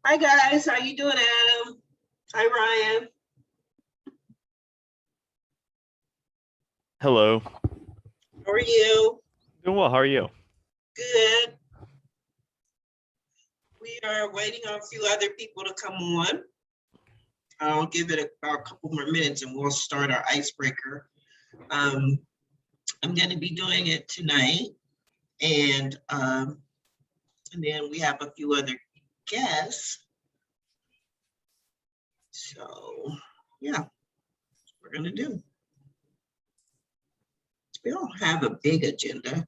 Hi guys, how you doing, Adam? Hi Ryan. Hello. How are you? Doing well. How are you? Good. We are waiting on a few other people to come on. I'll give it about a couple more minutes and we'll start our icebreaker. I'm going to be doing it tonight, and then we have a few other guests. So yeah, we're going to do. We don't have a big agenda.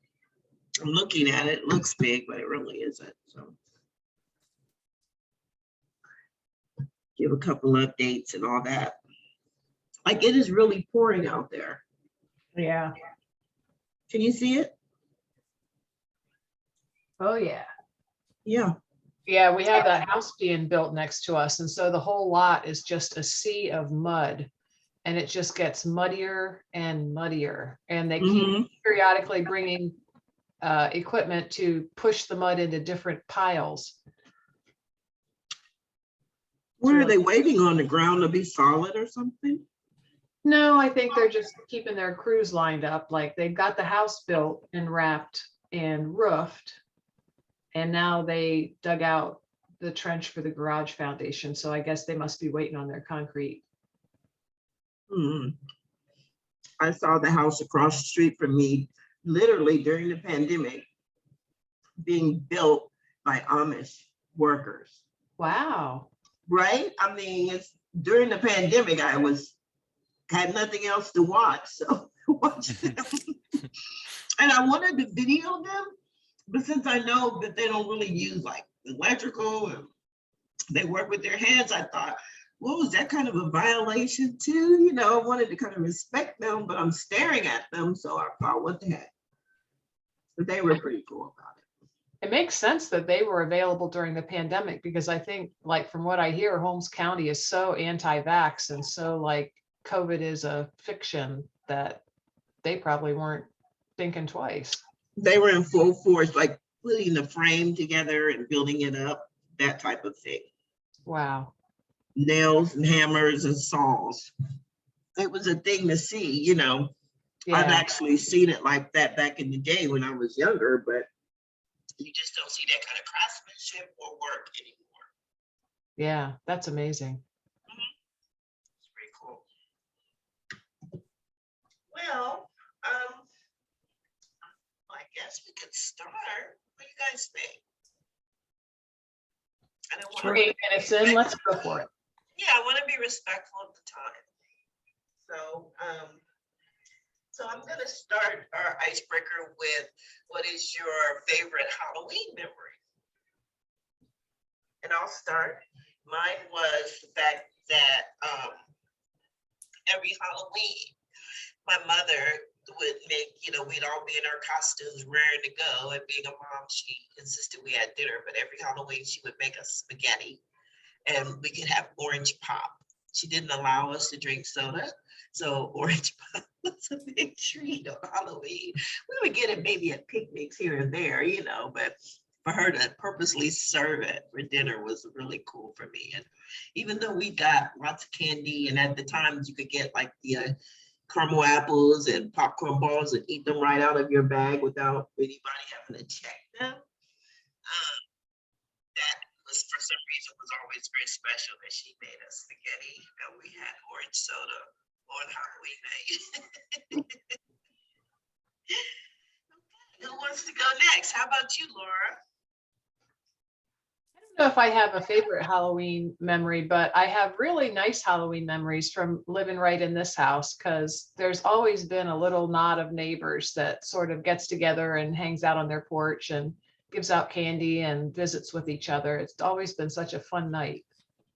I'm looking at it, it looks big, but it really isn't. So give a couple updates and all that. Like, it is really pouring out there. Yeah. Can you see it? Oh, yeah. Yeah. Yeah, we have that house being built next to us. And so the whole lot is just a sea of mud. And it just gets muddier and muddier. And they keep periodically bringing equipment to push the mud into different piles. What are they waiting on, the ground to be solid or something? No, I think they're just keeping their crews lined up. Like, they've got the house built and wrapped and roofed. And now they dug out the trench for the garage foundation. So I guess they must be waiting on their concrete. I saw the house across the street from me, literally during the pandemic, being built by Amish workers. Wow. Right? I mean, it's during the pandemic, I had nothing else to watch, so watch them. And I wanted to video them, but since I know that they don't really use like electrical and they work with their hands, I thought, well, was that kind of a violation too? You know, I wanted to kind of respect them, but I'm staring at them, so I thought, what the heck? But they were pretty cool about it. It makes sense that they were available during the pandemic, because I think, like, from what I hear, Holmes County is so anti-vax and so like COVID is a fiction that they probably weren't thinking twice. They were in full force, like putting the frame together and building it up, that type of thing. Wow. Nails and hammers and saws. It was a thing to see, you know. Yeah. I've actually seen it like that back in the day when I was younger, but you just don't see that kind of craftsmanship or work anymore. Yeah, that's amazing. It's pretty cool. Well, I guess we could start. What do you guys think? I don't want We're 8 minutes in, let's go for it. Yeah, I want to be respectful of the time. So I'm going to start our icebreaker with, what is your favorite Halloween memory? And I'll start. Mine was the fact that every Halloween, my mother would make, you know, we'd all be in our costumes raring to go. And being a mom, she insisted we had dinner, but every Halloween she would make us spaghetti and we could have orange pop. She didn't allow us to drink soda. So orange pop was a big treat on Halloween. We would get it maybe at picnics here and there, you know, but for her to purposely serve it for dinner was really cool for me. And even though we got lots of candy, and at the times you could get like the caramel apples and popcorn balls and eat them right out of your bag without anybody having to check them. That was, for some reason, was always very special that she made us spaghetti and we had orange soda on Halloween night. Who wants to go next? How about you, Laura? I don't know if I have a favorite Halloween memory, but I have really nice Halloween memories from living right in this house, because there's always been a little knot of neighbors that sort of gets together and hangs out on their porch and gives out candy and visits with each other. It's always been such a fun night,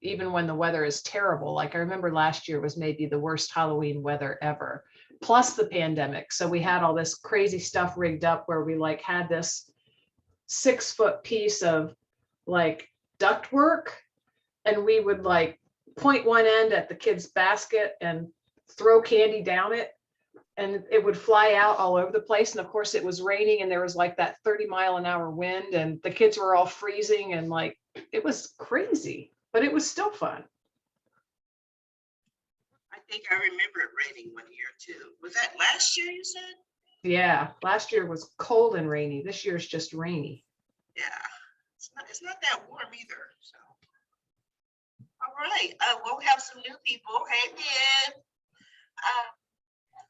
even when the weather is terrible. Like, I remember last year was maybe the worst Halloween weather ever, plus the pandemic. So we had all this crazy stuff rigged up where we like had this 6-foot piece of like ductwork, and we would like point one end at the kid's basket and throw candy down it, and it would fly out all over the place. And of course it was raining and there was like that 30-mile-an-hour wind and the kids were all freezing and like it was crazy, but it was still fun. I think I remember it raining one year too. Was that last year you said? Yeah, last year was cold and rainy. This year's just rainy. Yeah, it's not that warm either, so. All right, we'll have some new people. Hey, Ben.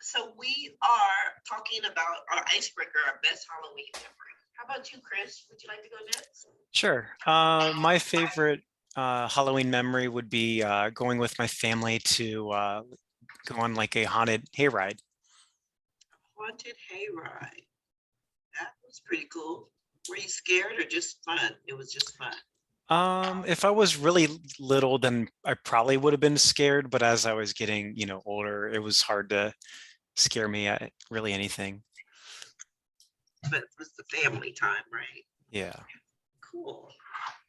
So we are talking about our icebreaker, our best Halloween memory. How about you, Chris? Would you like to go next? Sure. My favorite Halloween memory would be going with my family to go on like a haunted hayride. Haunted hayride. That was pretty cool. Were you scared or just fun? It was just fun. If I was really little, then I probably would have been scared, but as I was getting, older, it was hard to scare me at really anything. But it was the family time, right? Yeah. Cool.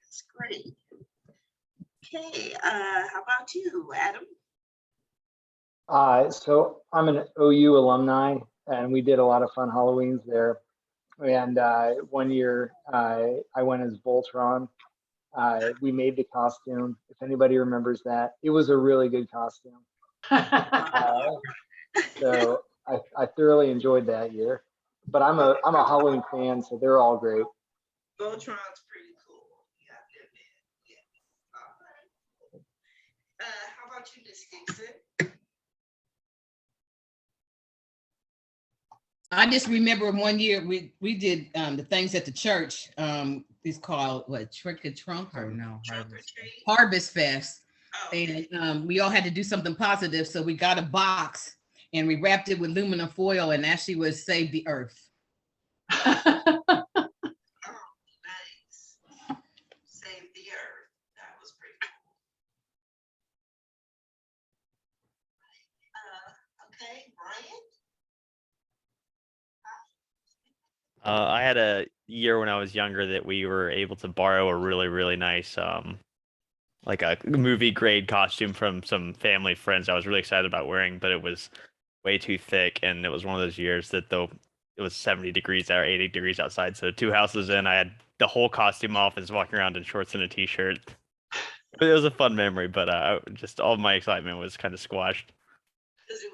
That's great. Okay, how about you, Adam? So I'm an OU alumni, and we did a lot of fun Halloweens there. And one year I went as Voltron. We made the costume. If anybody remembers that, it was a really good costume. So I thoroughly enjoyed that year. But I'm a Halloween fan, so they're all great. Voltron's pretty cool. You have to admit. Yeah. All right. How about you, Miss Dixon? I just remember one year we did the things at the church. It's called what, Trick or Trunk or no, Trunk or treat? Harvest Fest. Oh, And we all had to do something positive. So we got a box and we wrapped it with aluminum foil and actually was Save the Earth. oh, nice. Save the Earth. That was pretty cool. Okay, Brian? I had a year when I was younger that we were able to borrow a really, really nice, like a movie grade costume from some family friends. I was really excited about wearing, but it was way too thick. And it was one of those years that though it was 70 degrees or 80 degrees outside. So 2 houses in, I had the whole costume off and was walking around in shorts and a t-shirt. But it was a fun memory, but just all my excitement was kind of squashed.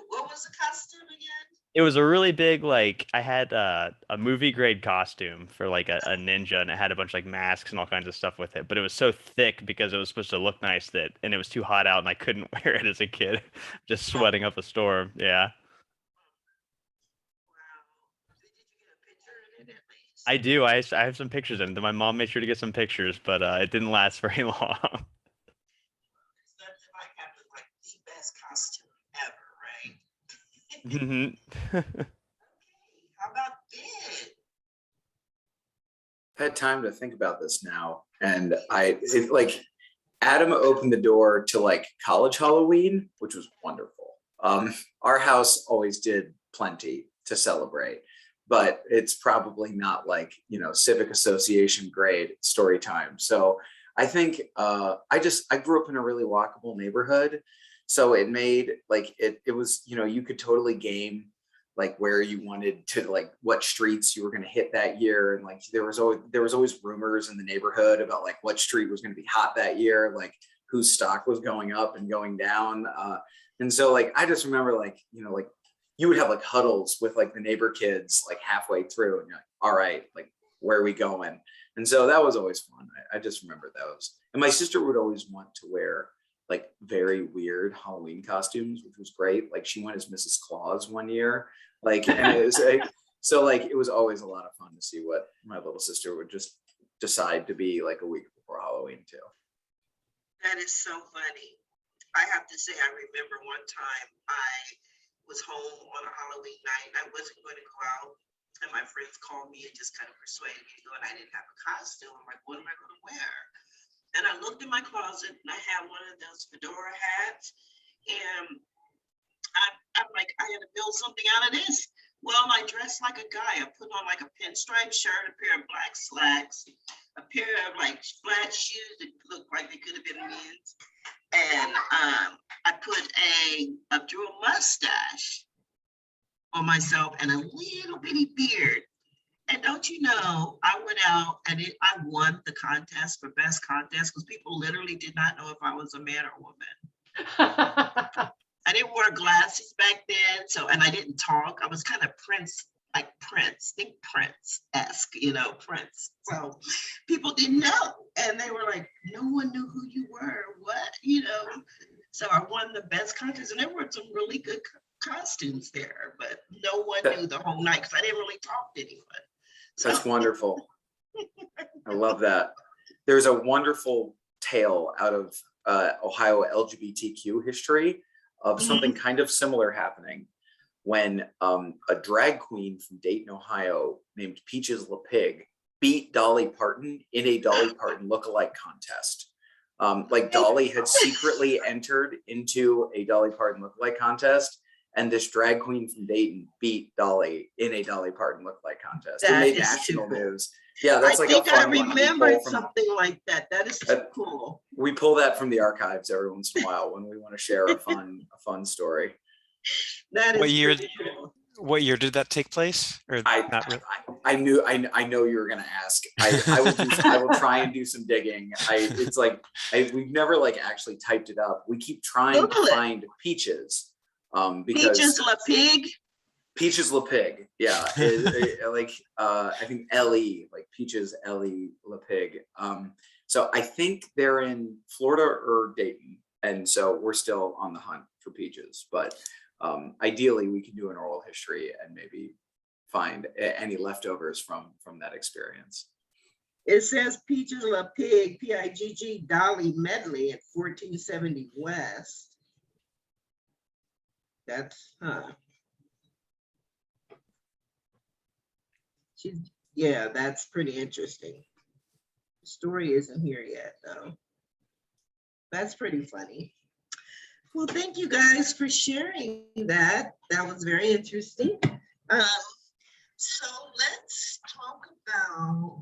What was the costume again? It was a really big, like, I had a movie grade costume for like a ninja, and it had a bunch of like masks and all kinds of stuff with it. But it was so thick because it was supposed to look nice and it was too hot out and I couldn't wear it as a kid. Just sweating up a storm. Yeah. Wow. Did you get a picture in it at least? I do. I have some pictures in it. My mom made sure to get some pictures, but it didn't last very long. That's like having like the best costume ever, right? Mhm. Okay, how about Ben? Had time to think about this now, and like Adam opened the door to like college Halloween, which was wonderful. Our house always did plenty to celebrate, but it's probably not like, civic association grade story time. So I think I grew up in a really walkable neighborhood, so it made like it was, you could totally game like where you wanted to, like what streets you were going to hit that year, and like there was always rumors in the neighborhood about like what street was going to be hot that year, like whose stock was going up and going down, and so like I just remember like like you would have like huddles with like the neighbor kids like halfway through, and you're like, all right, like where are we going? And so that was always fun. I just remember those, and my sister would always want to wear like very weird Halloween costumes, which was great. Like she went as Mrs. Claus one year. Like, and it was like, so like, it was always a lot of fun to see what my little sister would just decide to be like a week before Halloween too. That is so funny. I have to say, I remember one time I was home on a Halloween night and I wasn't going to go out. And my friends called me and just kind of persuaded me to go, and I didn't have a costume. I'm like, what am I going to wear? And I looked in my closet and I had one of those fedora hats. And I'm like, I had to build something out of this. Well, I dressed like a guy. I put on like a pinstripe shirt, a pair of black slacks, a pair of like flat shoes that looked like they could have been men's. And I drew a mustache on myself and a little bitty beard. And don't you know, I went out and I won the contest for best contest because people literally did not know if I was a man or woman. I didn't wear glasses back then, so, and I didn't talk. I was kind of Prince, like Prince, think Prince-esque, Prince. So people didn't know, and they were like, no one knew who you were, what. So I won the best contest, and there were some really good costumes there, but no one knew the whole night because I didn't really talk to anyone. So That's wonderful. I love that. There's a wonderful tale out of Ohio LGBTQ history of something kind of similar happening when a drag queen from Dayton, Ohio named Peaches LePig beat Dolly Parton in a Dolly Parton lookalike contest. Like Dolly had secretly entered into a Dolly Parton lookalike contest, and this drag queen from Dayton beat Dolly in a Dolly Parton lookalike contest. It That made is national too cool. news. Yeah, that's I like a think I fun one. We remembered pull from- something like that. That is too cool. We pull that from the archives every once in a while when we want to share a fun story. That is What year? pretty cool. What year did that take place? Or not really? I know you were gonna ask. I will try and do some digging. We've never like actually typed it up. We keep trying Google to it. find Peaches. Because Peaches LePig. Peaches LePig, yeah, I think Ellie, like Peaches Ellie LePig. So I think they're in Florida or Dayton, and so we're still on the hunt for Peaches. But ideally, we can do an oral history and maybe find any leftovers from that experience. It says Peaches LePig, Pigg Dolly Medley at 1470 West. That's yeah, that's pretty interesting. The story isn't here yet, though. That's pretty funny. Well, thank you guys for sharing that. That was very interesting. So let's talk about,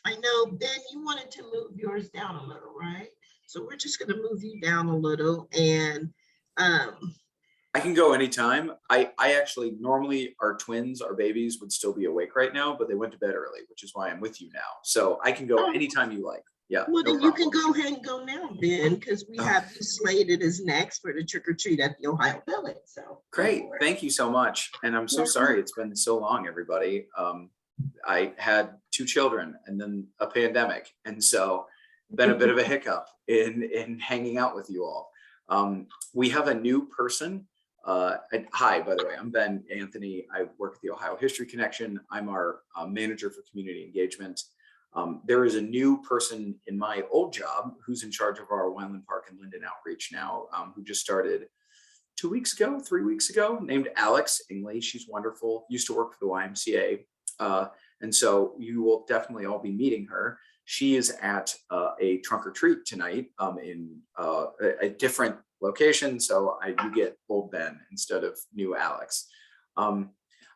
I know, Ben, you wanted to move yours down a little, right? So we're just gonna move you down a little, and I can go anytime. I actually, normally our twins, our babies would still be awake right now, but they went to bed early, which is why I'm with you now. So I can go anytime you like. Yeah. well, no then you can problem. go ahead and go now, Ben, because we have you slated as next for the trick or treat at the Ohio Village. So Great. Thank you so much. And I'm so sorry it's been so long, everybody. I had 2 children and then a pandemic. And so been a bit of a hiccup in hanging out with you all. We have a new person. Hi, by the way, I'm Ben Anthony. I work at the Ohio History Connection. I'm our manager for community engagement. There is a new person in my old job who's in charge of our Wineland Park and Linden outreach now, who just started 3 weeks ago, named Alex Ingley. She's wonderful, used to work for the YMCA. And so you will definitely all be meeting her. She is at a trunk or treat tonight in a different location. So you get old Ben instead of new Alex.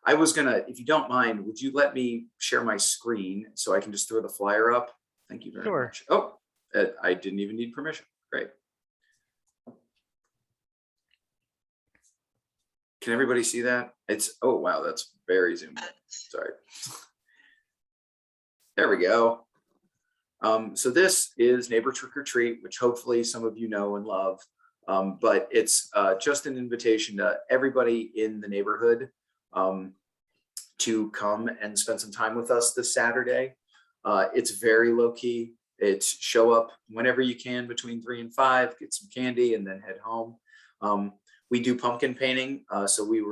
I was gonna, if you don't mind, would you let me share my screen so I can just throw the flyer up? Thank you very Sure. much. Oh, I didn't even need permission. Great. Can everybody see that? Oh, wow, that's very zoomed in. Sorry. There we go. So this is Neighbor Trick or Treat, which hopefully some of you know and love. But it's just an invitation to everybody in the neighborhood to come and spend some time with us this Saturday. It's very low key. It's show up whenever you can between 3 and 5, get some candy, and then head home. We do pumpkin painting, so we've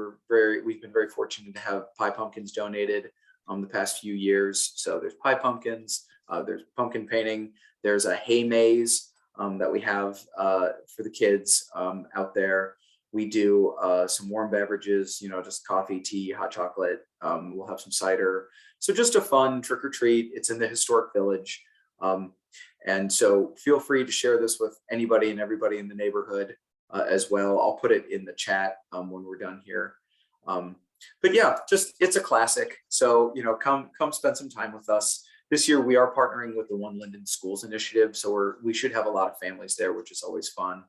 been very fortunate to have pie pumpkins donated the past few years. So there's pie pumpkins, there's pumpkin painting, there's a hay maze that we have for the kids out there. We do some warm beverages, just coffee, tea, hot chocolate. We'll have some cider. So just a fun trick or treat. It's in the historic village. And so feel free to share this with anybody and everybody in the neighborhood as well. I'll put it in the chat when we're done here. But yeah, it's a classic. So, come spend some time with us. This year we are partnering with the One Linden Schools Initiative. So we should have a lot of families there, which is always fun.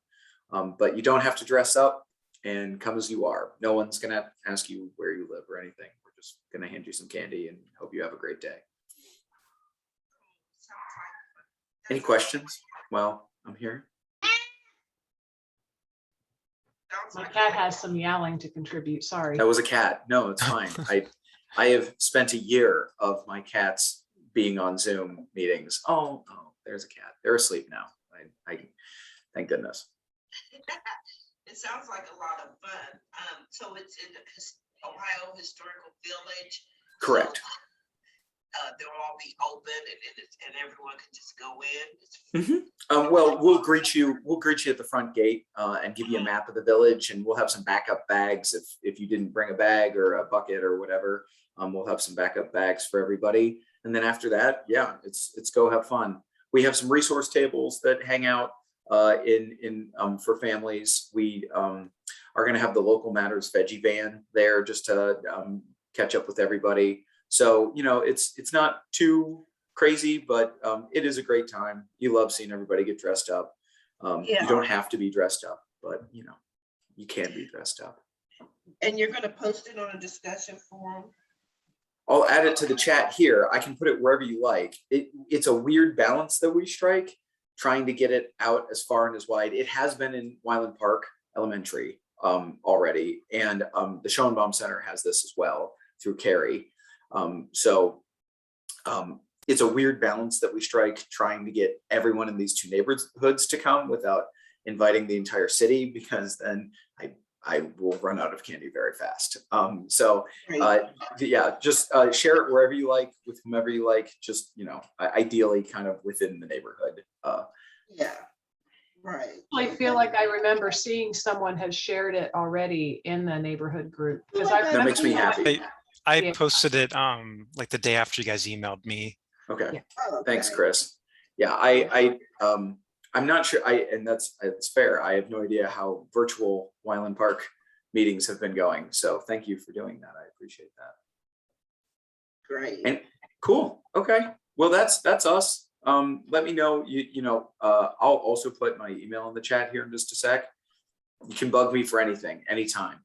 But you don't have to dress up and come as you are. No one's gonna ask you where you live or anything. We're just gonna hand you some candy and hope you have a great day. Any questions? Well, I'm here. My cat has some meowing to contribute, sorry. That was a cat. No, it's fine. I have spent a year of my cats being on Zoom meetings. Oh, there's a cat. They're asleep now. I thank goodness. It sounds like a lot of fun. So it's in the Ohio Historical Village. Correct. They'll all be open and everyone can just go in. Well, we'll greet you at the front gate and give you a map of the village, and we'll have some backup bags if you didn't bring a bag or a bucket or whatever. We'll have some backup bags for everybody. And then after that, yeah, it's go have fun. We have some resource tables that hang out for families. We are going to have the Local Matters veggie van there just to catch up with everybody. So, it's not too crazy, but it is a great time. You love seeing everybody get dressed up. You don't have to be dressed up, but you can be dressed up. And you're gonna post it on a discussion forum? I'll add it to the chat here. I can put it wherever you like. It's a weird balance that we strike, trying to get it out as far and as wide. It has been in Wyland Park Elementary already, and the Schoenbaum Center has this as well through Carrie. It's a weird balance that we strike, trying to get everyone in these two neighborhoods to come without inviting the entire city, because then I will run out of candy very fast. Yeah, just share it wherever you like, with whomever you like, just, ideally kind of within the neighborhood. Yeah, right. I feel like I remember seeing someone had shared it already in the neighborhood group. Because That makes me happy. I posted it like the day after you guys emailed me. Okay. Yeah. Oh, Thanks, okay. Chris. Yeah, I'm not sure. And it's fair. I have no idea how virtual Wyland Park meetings have been going. So thank you for doing that. I appreciate that. Great. And cool. Okay. Well, that's us. Let me know. I'll also put my email in the chat here in just a sec. You can bug me for anything, anytime.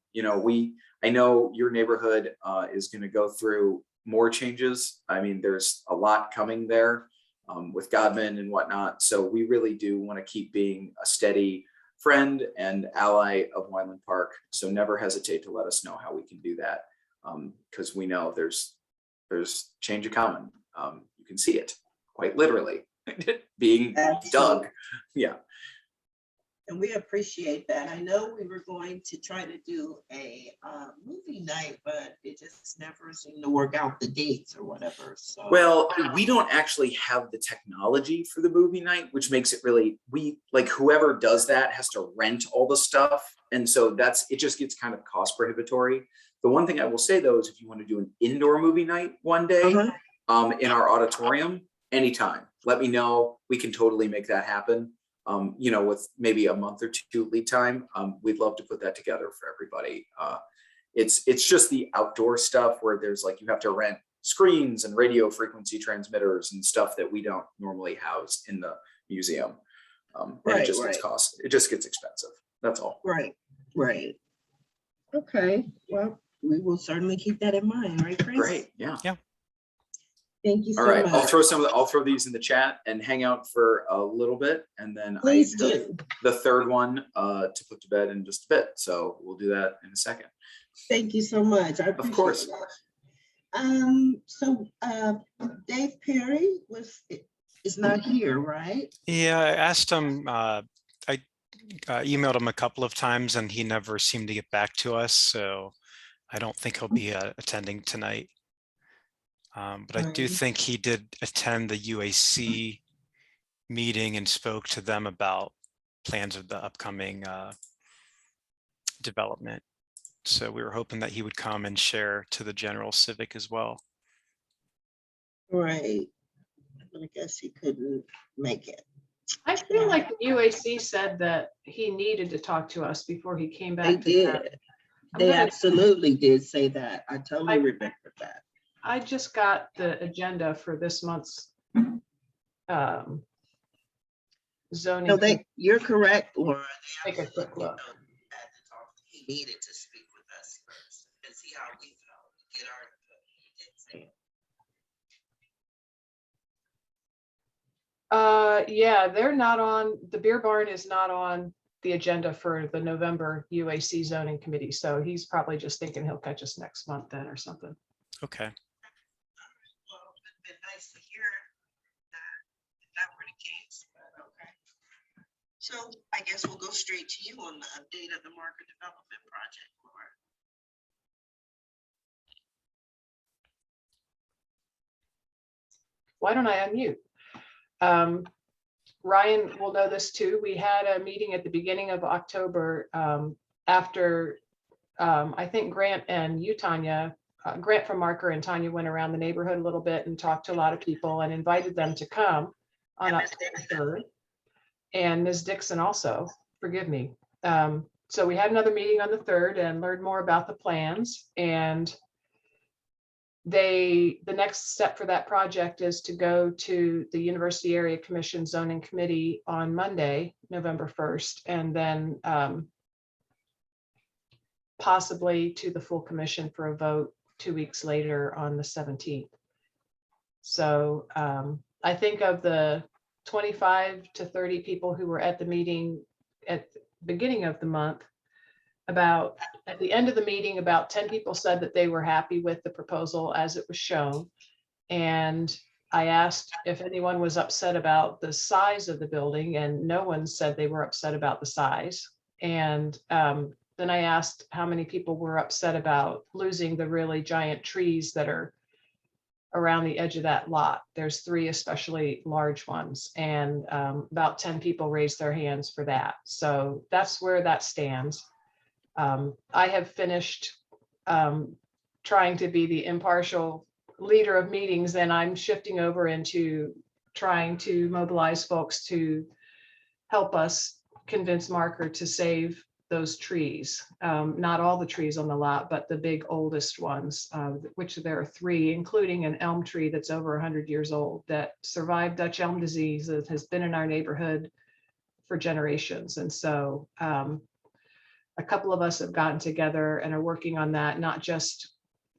I know your neighborhood is going to go through more changes. I mean, there's a lot coming there with Godman and whatnot. So we really do want to keep being a steady friend and ally of Wyland Park. So never hesitate to let us know how we can do that, because we know there's change a coming. You can see it quite literally being dug. Yeah. And we appreciate that. I know we were going to try to do a movie night, but it just never seemed to work out, the dates or whatever. So, Well, we don't actually have the technology for the movie night, which makes it really, whoever does that has to rent all the stuff. And so it just gets kind of cost prohibitory. The one thing I will say though, is if you want to do an indoor movie night one day in our auditorium, anytime, let me know. We can totally make that happen. With maybe a month or two lead time, we'd love to put that together for everybody. It's just the outdoor stuff where there's you have to rent screens and radio frequency transmitters and stuff that we don't normally house in the museum. And it just gets cost. It just gets expensive. That's all. Right. Okay. Well, we will certainly keep that in mind, right, Chris? Great. Yeah. Thank you so All right. much. I'll throw these in the chat and hang out for a little bit, and then Please do. the third one to put to bed in just a bit. So we'll do that in a second. Thank you so much. I appreciate Of course. that. So Dave Perry is not here, right? Yeah, I asked him, I emailed him a couple of times and he never seemed to get back to us. So I don't think he'll be attending tonight. But I do think he did attend the UAC meeting and spoke to them about plans of the upcoming development. So we were hoping that he would come and share to the general civic as well. Right. I guess he couldn't make it. I feel like the UAC said that he needed to talk to us before he came back. They to town. did. I'm They gonna- absolutely did say that. I totally remember that. I just got the agenda for this month's zoning. No, you're correct, Laura. They Take a quick absolutely look. know he had to talk. He needed to speak with us first and see how we felt, get our input. Yeah, they're not on, the beer barn is not on the agenda for the November UAC zoning committee. So he's probably just thinking he'll catch us next month then or something. Okay. Well, it'd been nice to hear that, if that were the case, but okay. So I guess we'll go straight to you on the update of the market development project, Laura. Why don't I unmute? Ryan will know this too. We had a meeting at the beginning of October after I think Grant and you, Tanya, Grant from Marker and Tanya went around the neighborhood a little bit and talked to a lot of people and invited them to come on And Ms. October 3rd. And Ms. Dixon also, forgive me. So we had another meeting on the 3rd and learned more about the plans. And the next step for that project is to go to the University Area Commission Zoning Committee on Monday, November 1st, and then possibly to the full commission for a vote 2 weeks later on the 17th. So I think of the 25 to 30 people who were at the meeting at the beginning of the month, at the end of the meeting, about 10 people said that they were happy with the proposal as it was shown. And I asked if anyone was upset about the size of the building, and no one said they were upset about the size. And then I asked how many people were upset about losing the really giant trees that are around the edge of that lot. There's 3 especially large ones, and about 10 people raised their hands for that. So that's where that stands. I have finished trying to be the impartial leader of meetings, and I'm shifting over into trying to mobilize folks to help us convince Marker to save those trees. Not all the trees on the lot, but the big oldest ones, which there are 3, including an elm tree that's over 100 years old that survived Dutch elm disease, that has been in our neighborhood for generations. And so a couple of us have gotten together and are working on that, not just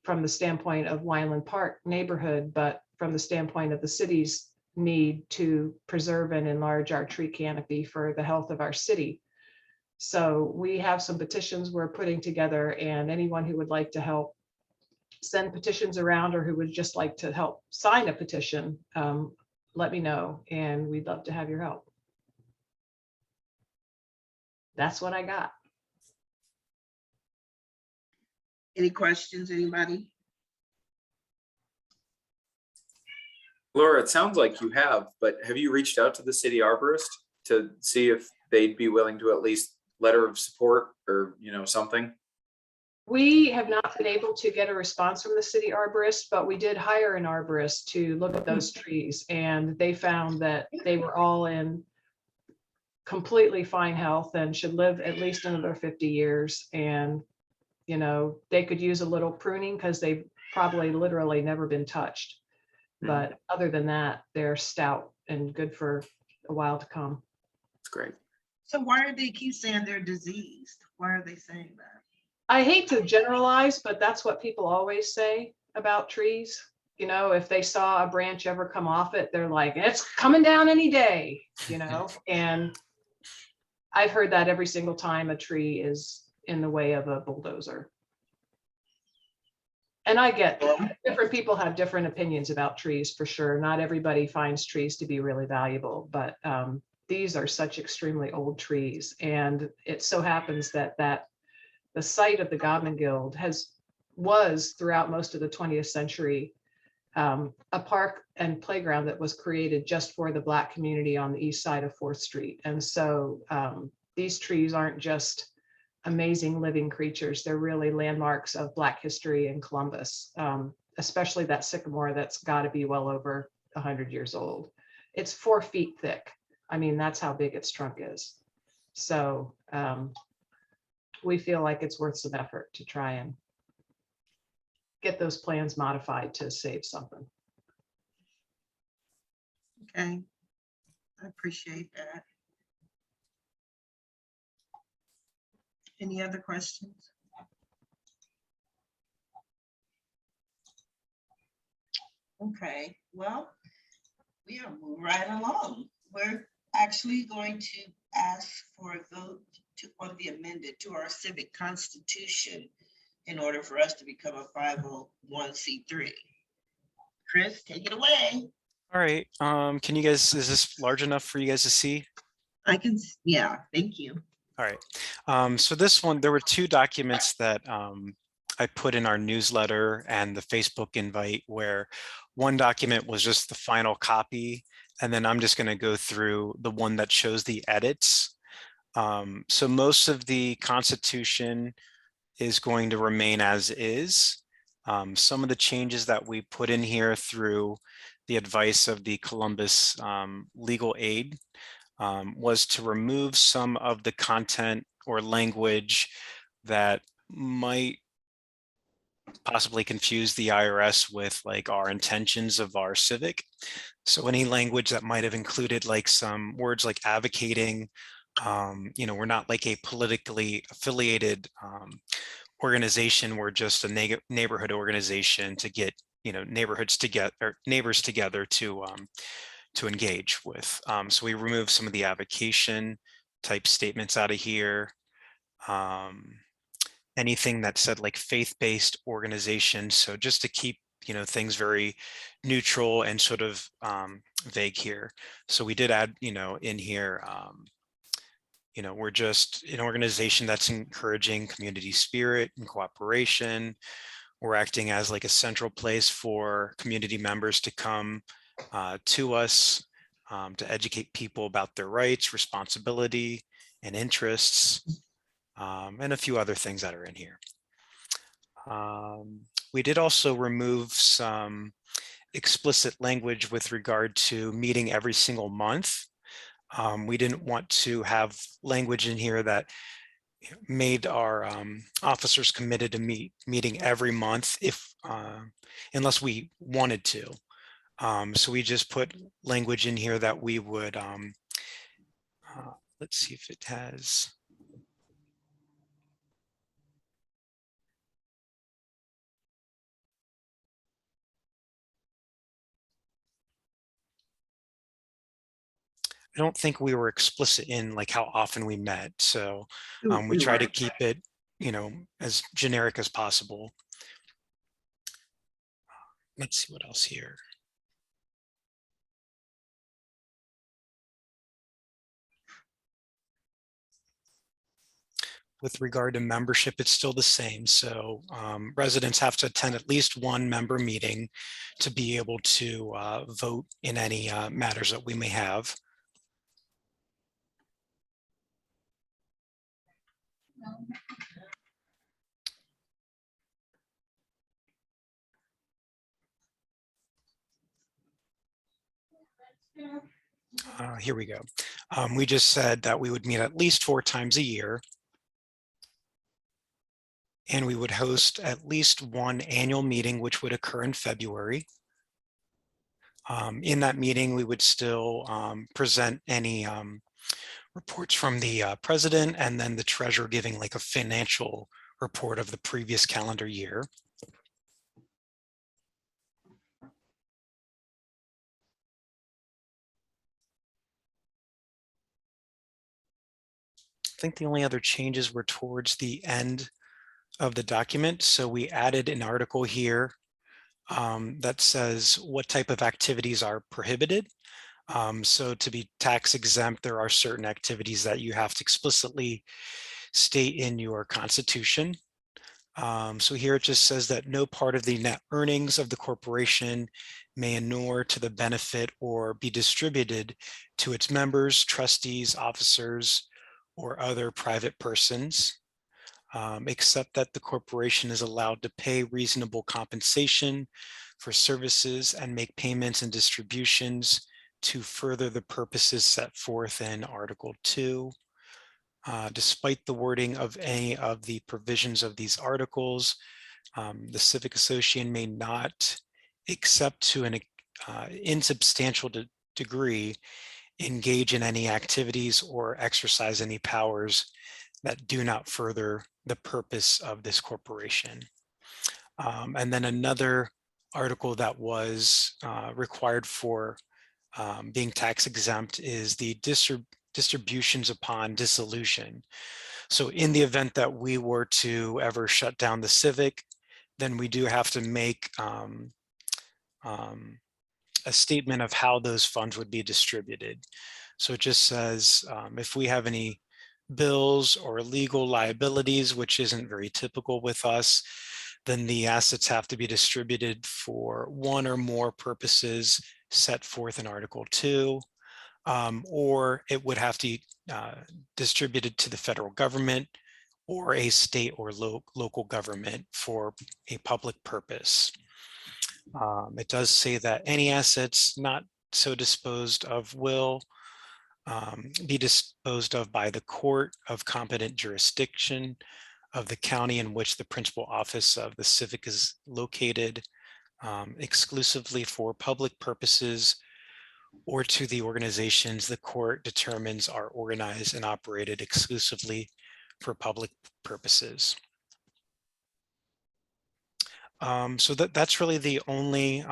from the standpoint of Wineland Park neighborhood, but from the standpoint of the city's need to preserve and enlarge our tree canopy for the health of our city. So we have some petitions we're putting together, and anyone who would like to help send petitions around or who would just like to help sign a petition, let me know, and we'd love to have your help. That's what I got. Any questions, anybody? Laura, it sounds like you have, but have you reached out to the city arborist to see if they'd be willing to at least letter of support or, something? We have not been able to get a response from the city arborist, but we did hire an arborist to look at those trees, and they found that they were all in completely fine health and should live at least another 50 years. And, they could use a little pruning because they've probably literally never been touched. But other than that, they're stout and good for a while to come. That's great. So why do they keep saying they're diseased? Why are they saying that? I hate to generalize, but that's what people always say about trees. If they saw a branch ever come off it, they're like, it's coming down any day, and I've heard that every single time a tree is in the way of a bulldozer. And I get that different people have different opinions about trees, for sure. Not everybody finds trees to be really valuable, but these are such extremely old trees. And it so happens that the site of the Godman Guild was throughout most of the 20th century a park and playground that was created just for the Black community on the east side of 4th Street. And so these trees aren't just amazing living creatures. They're really landmarks of Black history in Columbus, especially that sycamore that's got to be well over 100 years old. It's 4 feet thick. I mean, that's how big its trunk is. So we feel like it's worth some effort to try and get those plans modified to save something. Okay, I appreciate that. Any other questions? Okay, well, We are moving right along. We're actually going to ask for a vote on the amended to our civic constitution in order for us to become a 501c3. Chris, take it away. All right, can you guys, is this large enough for you guys to see? I can, yeah, thank you. All right, so this one, there were two documents that I put in our newsletter and the Facebook invite, where one document was just the final copy, and then I'm just going to go through the one that shows the edits. So most of the Constitution is going to remain as is. Some of the changes that we put in here through the advice of the Columbus Legal Aid was to remove some of the content or language that might possibly confuse the IRS with like our intentions of our civic. So any language that might have included like some words like advocating, you know, we're not like a politically affiliated organization. We're just a neighborhood organization to get, you know, neighborhoods together, or neighbors together to engage with. So we removed some of the avocation type statements out of here. Anything that said like faith-based organization. So just to keep, you know, things very neutral and sort of vague here. So we did add, you know, in here, you know, we're just an organization that's encouraging community spirit and cooperation. We're acting as like a central place for community members to come to us to educate people about their rights, responsibility, and interests, and a few other things that are in here. We did also remove some explicit language with regard to meeting every single month. We didn't want to have language in here that made our officers committed to meeting every month if unless we wanted to. So we just put language in here that we would, let's see if it has. I don't think we were explicit in like how often we met. So we try to keep it, you know, as generic as possible. Let's see what else here. With regard to membership, it's still the same. So residents have to attend at least one member meeting to be able to vote in any matters that we may have. Here we go. We just said that we would meet at least 4 times a year. And we would host at least one annual meeting, which would occur in February. In that meeting, we would still present any reports from the president, and then the treasurer giving like a financial report of the previous calendar year. I think the only other changes were towards the end of the document. So we added an article here that says what type of activities are prohibited. So to be tax exempt, there are certain activities that you have to explicitly state in your constitution. So here it just says that no part of the net earnings of the corporation may inure to the benefit or be distributed to its members, trustees, officers, or other private persons, except that the corporation is allowed to pay reasonable compensation for services and make payments and distributions to further the purposes set forth in Article 2. Despite the wording of any of the provisions of these articles, the civic association may not, except to an insubstantial degree, engage in any activities or exercise any powers that do not further the purpose of this corporation. And then another article that was required for being tax exempt is the distributions upon dissolution. So in the event that we were to ever shut down the Civic, then we do have to make a statement of how those funds would be distributed. So it just says if we have any bills or legal liabilities, which isn't very typical with us, then the assets have to be distributed for one or more purposes set forth in Article 2, or it would have to be distributed to the federal government or a state or local government for a public purpose. It does say that any assets not so disposed of will be disposed of by the court of competent jurisdiction of the county in which the principal office of the Civic is located, exclusively for public purposes, or to the organizations the court determines are organized and operated exclusively for public purposes. So that's really the only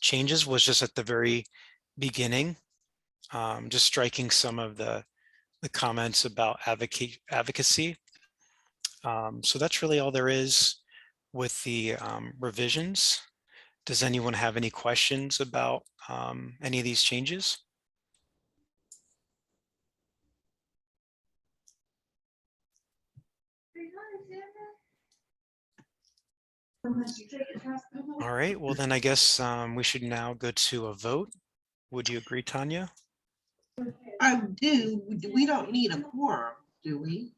changes, was just at the very beginning, just striking some of the comments about advocacy. So that's really all there is with the revisions. Does anyone have any questions about any of these changes? All right, well then I guess we should now go to a vote. Would you agree, Tanya? I do. We don't need a quorum, do we?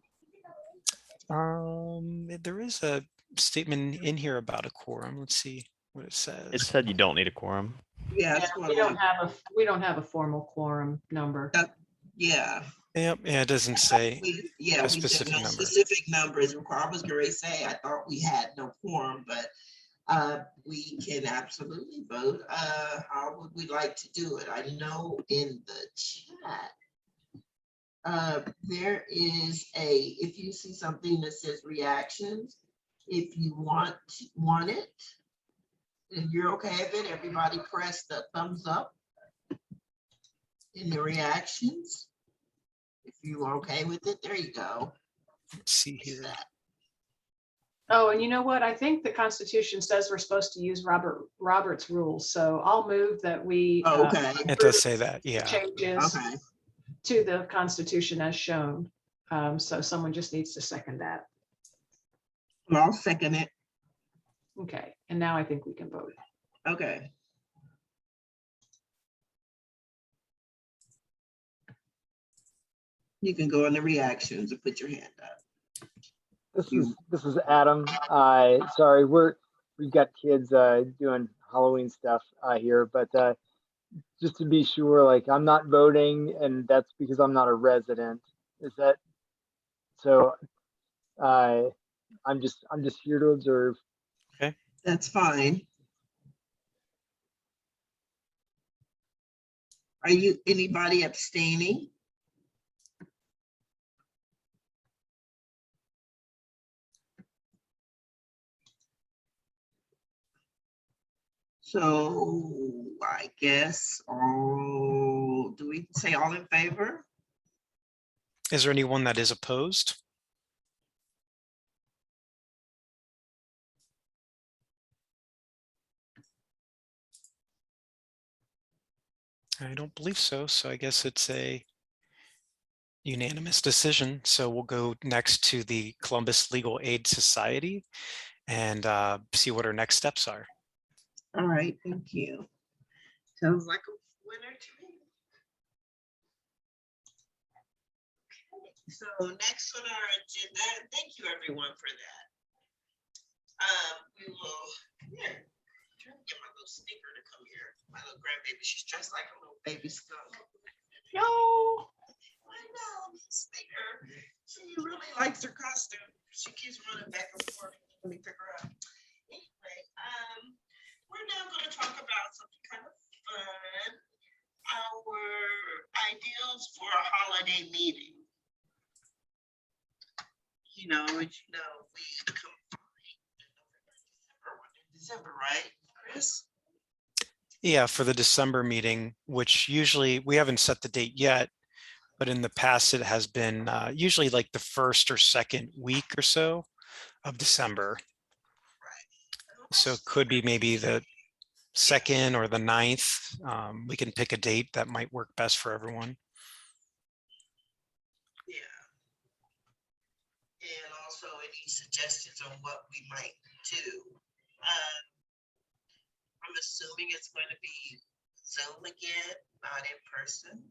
There is a statement in here about a quorum. Let's see what it says. It said you don't need a quorum. Yeah, Yeah, that's what we don't I- have a formal quorum number. yeah. Yep, yeah, it doesn't say. Yeah, a we said specific no number. specific number is required. I was gonna say, I thought we had no quorum, but we can absolutely vote. How would we like to do it? I know in the chat, there is if you see something that says reactions, if you want it, and you're okay with it, everybody press the thumbs up in the reactions. If you are okay with it, there you go. Let's see here. Oh, and you know what? I think the Constitution says we're supposed to use Robert's rules. So I'll move that we Oh, okay, It does say that, yeah. changes okay. to the Constitution as shown. So someone just needs to second that. Well, I'll second it. Okay, and now I think we can vote. Okay. You can go on the reactions and put your hand up. This is Adam. Sorry, we've got kids doing Halloween stuff here, but just to be sure, like I'm not voting, and that's because I'm not a resident. Is that so? I'm just here to observe. That's fine. Are you anybody abstaining? So I guess all, do we say all in favor? Is there anyone that is opposed? I don't believe so. So I guess it's a unanimous decision. So we'll go next to the Columbus Legal Aid Society and see what our next steps are. All right, thank you. Sounds like a winner to me. Okay, so next on our agenda, thank you everyone for that. We will, come here, try to get my little sneaker to come here. My little grandbaby, she's dressed like a little baby skunk. No. I know, sneaker. She really likes her costume. She keeps running back and forth. Let me pick her up. Anyway, we're now going to talk about something kind of fun. Our ideals for a holiday meeting. You know, as you know, we combine in December, right, Chris? Yeah, for the December meeting, which usually we haven't set the date yet, but in the past it has been usually like the first or second week or so of December. So it could be maybe the 2nd or the 9th. We can pick a date that might work best for everyone. Yeah. And also any suggestions on what we might do. I'm assuming it's going to be Zoom again, not in person.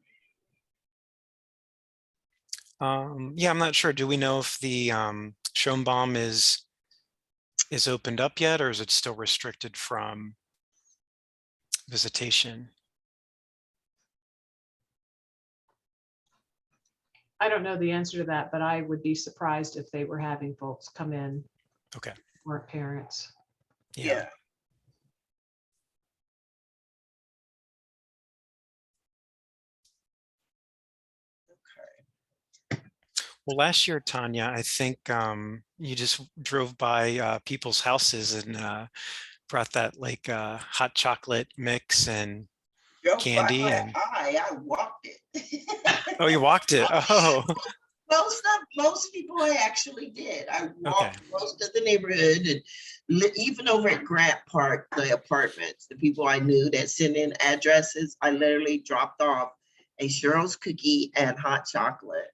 Yeah, I'm not sure. Do we know if the Schoenbaum is opened up yet, or is it still restricted from visitation? I don't know the answer to that, but I would be surprised if they were having folks come in. Okay. Or parents. Yeah. Well, last year, Tanya, I think you just drove by people's houses and brought that like hot chocolate mix and candy and I walked it. oh, you walked it. Oh, Most people I actually did. I walked okay. most of the neighborhood and even over at Grant Park, the apartments, the people I knew that sent in addresses, I literally dropped off a Cheryl's cookie and hot chocolate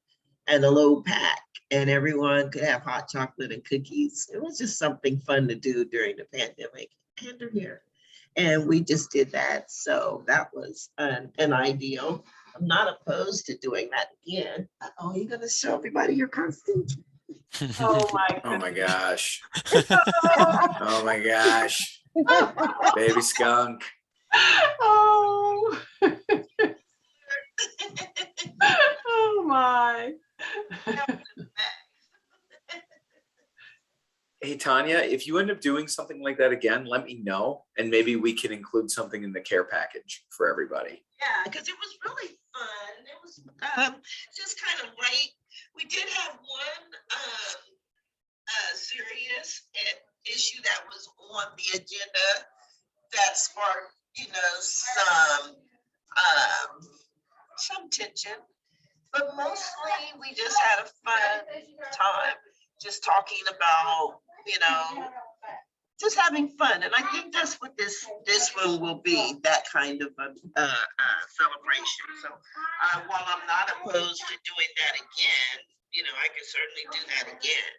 and a little pack, and everyone could have hot chocolate and cookies. It was just something fun to do during the pandemic and here. And we just did that. So that was an ideal. I'm not opposed to doing that again. Oh, you're gonna show everybody your costume? Oh my. Oh my gosh. Oh my gosh. Baby skunk. Oh. Oh my. Hey, Tanya, if you end up doing something like that again, let me know, and maybe we can include something in the care package for everybody. Yeah, because it was really fun. It was just kind of light. We did have one serious issue that was on the agenda that sparked, some tension. But mostly we just had a fun time, just talking about, just having fun. And I think that's what this one will be, that kind of celebration. So while I'm not opposed to doing that again, I can certainly do that again.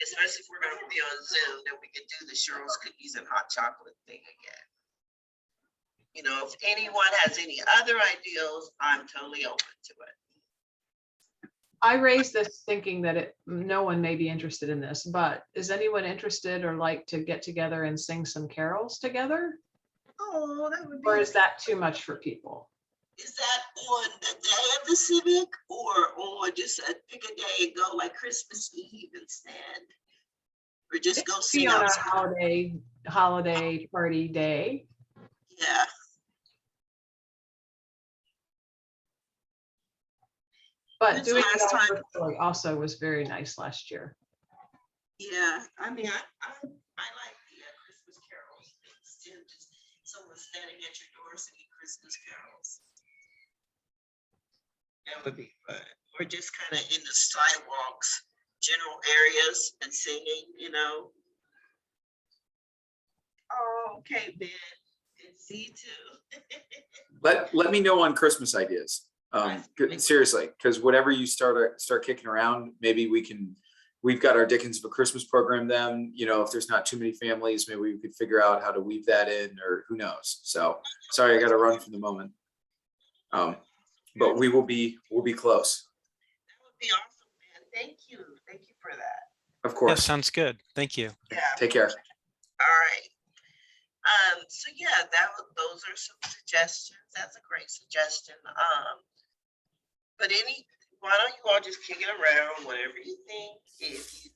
Especially if we're going to be on Zoom, then we can do the Cheryl's cookies and hot chocolate thing again. If anyone has any other ideas, I'm totally open to it. I raised this thinking that no one may be interested in this, but is anyone interested or like to get together and sing some carols together? Oh, that would be. Or is that too much for people? Is that on the day of the civic or just pick a day and go like Christmas Eve instead? Or just go Be sing on outside? a holiday party day. Yeah. But When's the doing last time? it virtually also was very nice last year. Yeah, I mean, I like the Christmas carols. Instead of just someone standing at your door singing Christmas carols. That would be fun. Or just kind of in the sidewalks, general areas and singing, Oh, okay, Ben. Good to see you too. Let me know on Christmas ideas. Seriously, because whatever you start kicking around, maybe we've got our Dickens of a Christmas program then, if there's not too many families, maybe we could figure out how to weave that in, or who knows. So sorry, I got to run for the moment. But we'll be close. That would be awesome, man. Thank you. Thank you for that. Of Yeah, course. sounds good. Thank you. Yeah. Take care. All right. So yeah, those are some suggestions. That's a great suggestion. But why don't you all just kick it around, whatever you think. If you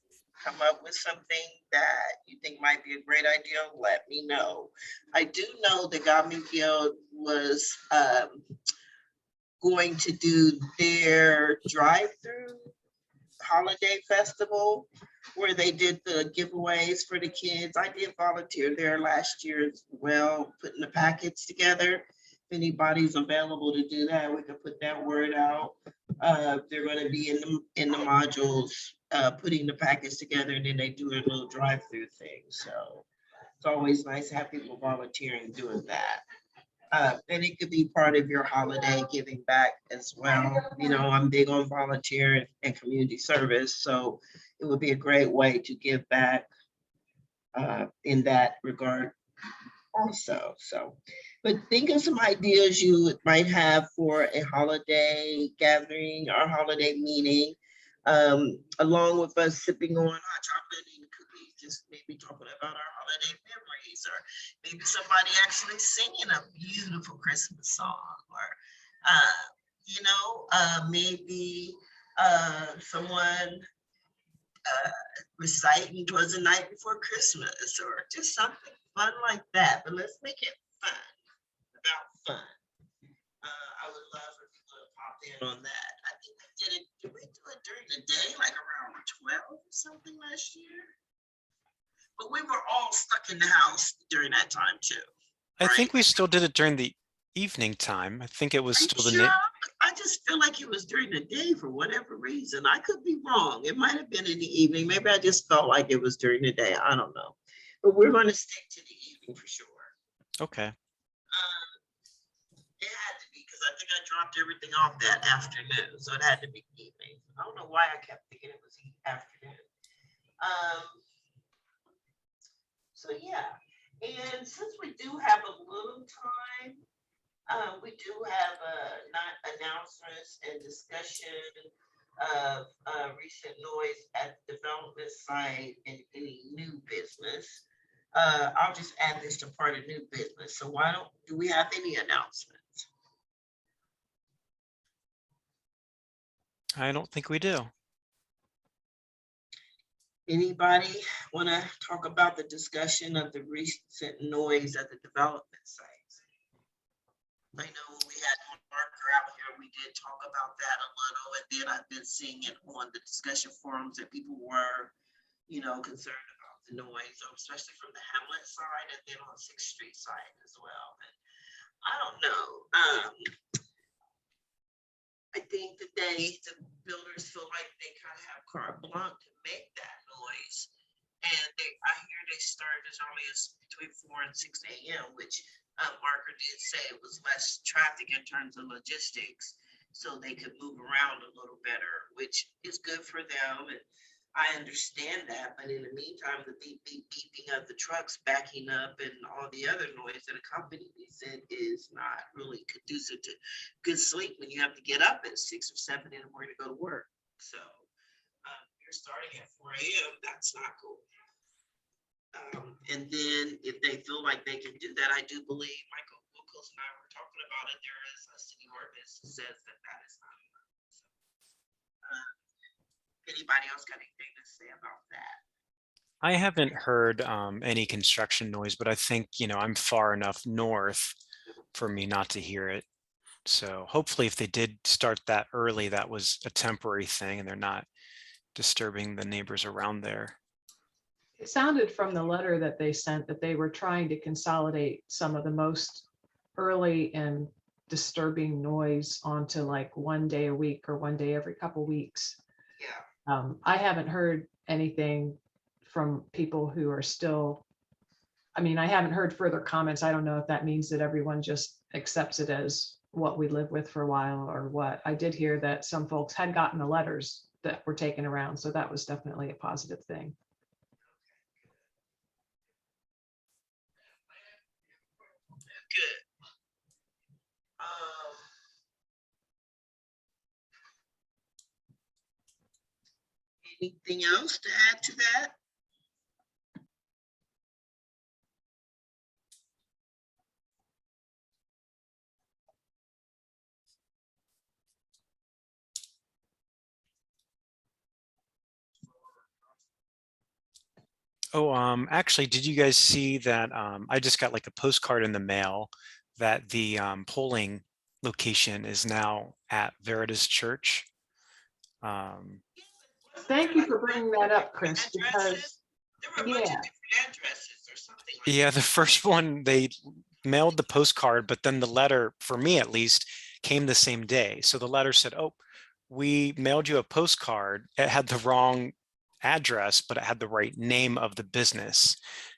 come up with something that you think might be a great idea, let me know. I do know the Godman Guild was going to do their drive-through holiday festival. where they did the giveaways for the kids. I did volunteer there last year as well, putting the packets together. If anybody's available to do that, we can put that word out. They're gonna be in the modules, putting the packets together, and then they do a little drive-through thing. So it's always nice to have people volunteering doing that. And it could be part of your holiday giving back as well. You know, I'm big on volunteer and community service, so it would be a great way to give back in that regard also. So, but think of some ideas you might have for a holiday gathering or holiday meeting, along with us sipping on hot chocolate and cookies, just maybe talking about our holiday memories, or maybe somebody actually singing a beautiful Christmas song, or maybe someone reciting "'Twas the Night Before Christmas," or just something fun like that. But let's make it fun, about fun. I would love for people to pop in on that. I think we did it. Did we do it during the day, like around 12 or something last year? But we were all stuck in the house during that time too. I think right? we still did it during the evening time. I think it was Are you still the sure? I just feel like it was during the day for whatever reason. I could be wrong. It might have been in the evening. Maybe I just felt like it was during the day. I don't know. But we're going to stick to the evening for sure. Okay. It had to be, because I think I dropped everything off that afternoon. So it had to be evening. I don't know why I kept thinking it was afternoon. So yeah. And since we do have a little time, we do have announcements and discussion of recent noise at the development site and any new business. I'll just add this to part of new business. So do we have any announcements? I don't think we do. Anybody want to talk about the discussion of the recent noise at the development sites? I know when we had Marker out here, we did talk about that a little, and then I've been seeing it on the discussion forums that people were, concerned about the noise, especially from the Hamlet side and then on 6th Street side as well. And I don't know. I think today the builders feel like they kind of have carte blanche to make that noise. And I hear they start as early as between 4 and 6 a.m., which Marker did say it was less traffic in terms of logistics, so they could move around a little better, which is good for them. And I understand that, but in the meantime, the beep, beep, beeping of the trucks backing up and all the other noise that accompanies it is not really conducive to good sleep when you have to get up at 6 or 7 in the morning to go to work. So you're starting at 4 a.m., that's not cool. And then if they feel like they can do that, I do believe Michael Wilkos and I were talking about it. There is a city ordinance that says that is not allowed. So, anybody else got anything to say about that? I haven't heard any construction noise, but I think, I'm far enough north for me not to hear it. So hopefully if they did start that early, that was a temporary thing and they're not disturbing the neighbors around there. It sounded from the letter that they sent that they were trying to consolidate some of the most early and disturbing noise onto like one day a week or one day every couple weeks. Yeah. I haven't heard anything from people who are still, I haven't heard further comments. I don't know if that means that everyone just accepts it as what we live with for a while or what. I did hear that some folks had gotten the letters that were taken around, so that was definitely a positive thing. Good. Anything else to add to that? Oh, actually, did you guys see that? I just got like a postcard in the mail that the polling location is now at Veritas Church. Thank you for bringing that up, Chris, because, Addresses? There were a bunch of yeah. different addresses or something like Yeah, the first one, they mailed the postcard, but then the letter, for me at least, came the same day. So the letter said, oh, we mailed you a postcard. It had the wrong address, but it had the right name of the business.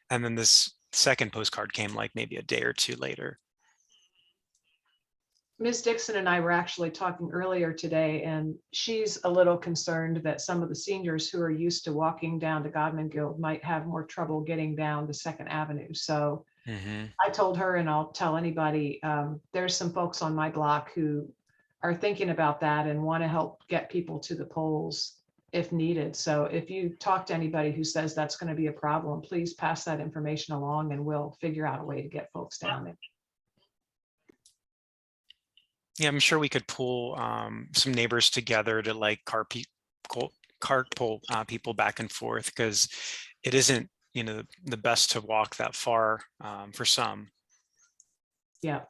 And then this second postcard came like maybe a day or two later. Ms. Dixon and I were actually talking earlier today, and she's a little concerned that some of the seniors who are used to walking down to Godman Guild might have more trouble getting down to Second Avenue. So Mhm. I told her, and I'll tell anybody, there's some folks on my block who are thinking about that and want to help get people to the polls if needed. So if you talk to anybody who says that's going to be a problem, please pass that information along and we'll figure out a way to get folks down there. Yeah, I'm sure we could pull some neighbors together to like carpool people back and forth, because it isn't, you know, the best to walk that far for some. Yeah,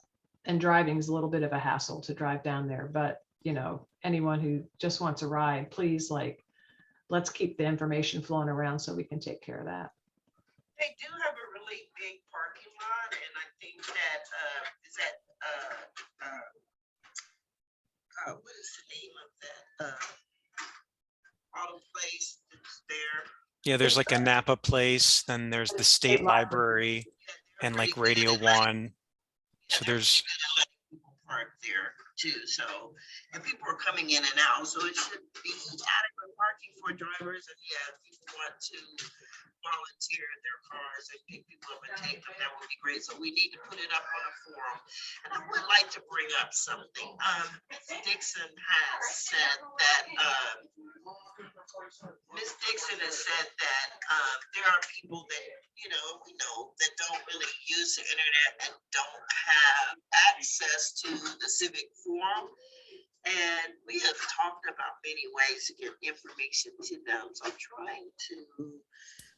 and driving is a little bit of a hassle to drive down there, but you know, anyone who just wants a ride, please, like, let's keep the information flowing around so we can take care of that. They do have a really big parking lot, and I think that, is that, what is the name of that, auto place that's there? Yeah, there's like a Napa place, then there's the state library and like Radio One. So there's, People park there too, so, and people are coming in and out, so it should be adequate parking for drivers, and yeah, if people want to volunteer their cars and pick people up and take them, that would be great, so we need to put it up on a forum. And I would like to bring up something, Ms. Dixon has said that, Ms. Dixon has said that, there are people that, you know, we know that don't really use the internet and don't have access to the civic forum. And we have talked about many ways to get information to them. So I'm trying to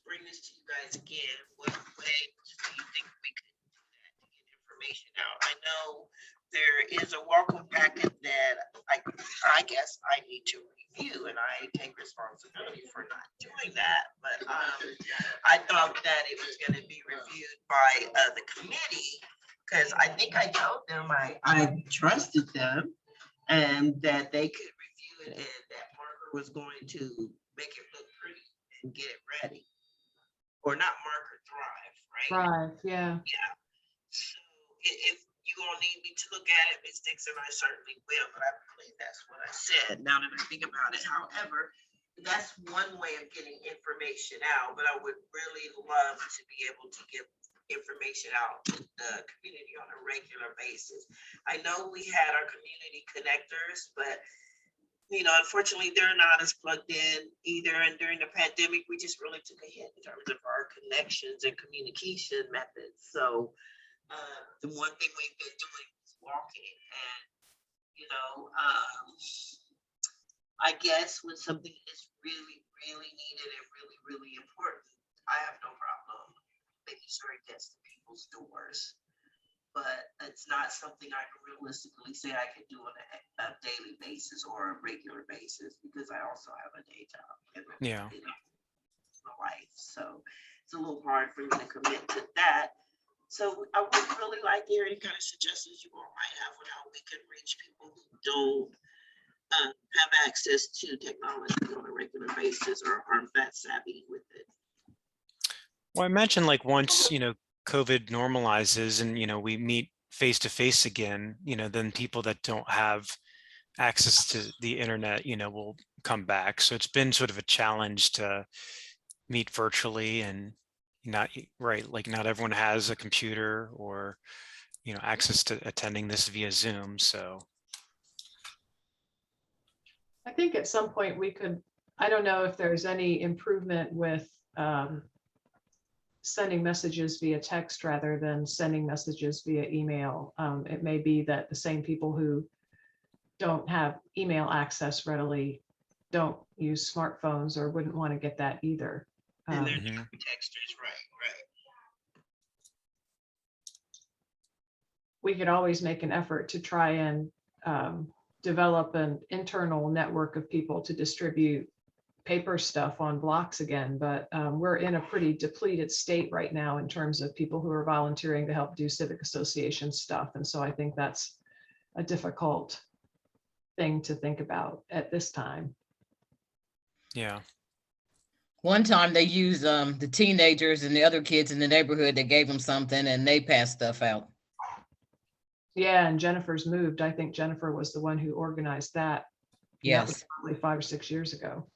bring this to you guys again. What ways do you think we could do that to get information out? I know there is a welcome packet that I guess I need to review, and I take responsibility for not doing that. But I thought that it was going to be reviewed by the committee, because I think I told them I trusted them and that they could review it, and that Marker was going to make it look pretty and get it ready. Or not Marker, Drive, right? Right, yeah. So if you all need me to look at it, Ms. Dixon, I certainly will, but I believe that's what I said, now that I think about it. However, that's one way of getting information out, but I would really love to be able to give information out to the community on a regular basis. I know we had our community connectors, but you know, unfortunately, they're not as plugged in either. And during the pandemic, we just really took a hit in terms of our connections and communication methods. So the one thing we've been doing is walking, and you know, I guess when something is really, really needed and really, really important, I have no problem making sure it gets to people's doors. But it's not something I can realistically say I can do on a daily basis or a regular basis, because I also have a day job. And yeah. My life, so it's a little hard for me to commit to that. So I would really like to hear any kind of suggestions you all might have on how we can reach people who don't have access to technology on a regular basis or aren't that savvy with it. Well, I imagine like once, you know, COVID normalizes and, you know, we meet face to face again, you know, then people that don't have access to the internet, you know, will come back. So it's been sort of a challenge to meet virtually, and not right, like not everyone has a computer or, you know, access to attending this via Zoom. So I think at some point we could, I don't know if there's any improvement with sending messages via text rather than sending messages via email. It may be that the same people who don't have email access readily don't use smartphones or wouldn't want to get that either. And they're Mhm. texters, right. We could always make an effort to try and develop an internal network of people to distribute paper stuff on blocks again, but we're in a pretty depleted state right now in terms of people who are volunteering to help do civic association stuff. And so I think that's a difficult thing to think about at this time. Yeah. One time they used the teenagers and the other kids in the neighborhood, they gave them something and they passed stuff out. Yeah, and Jennifer's moved. I think Jennifer was the one who organized that. And that was Yes. probably 5 or 6 years ago.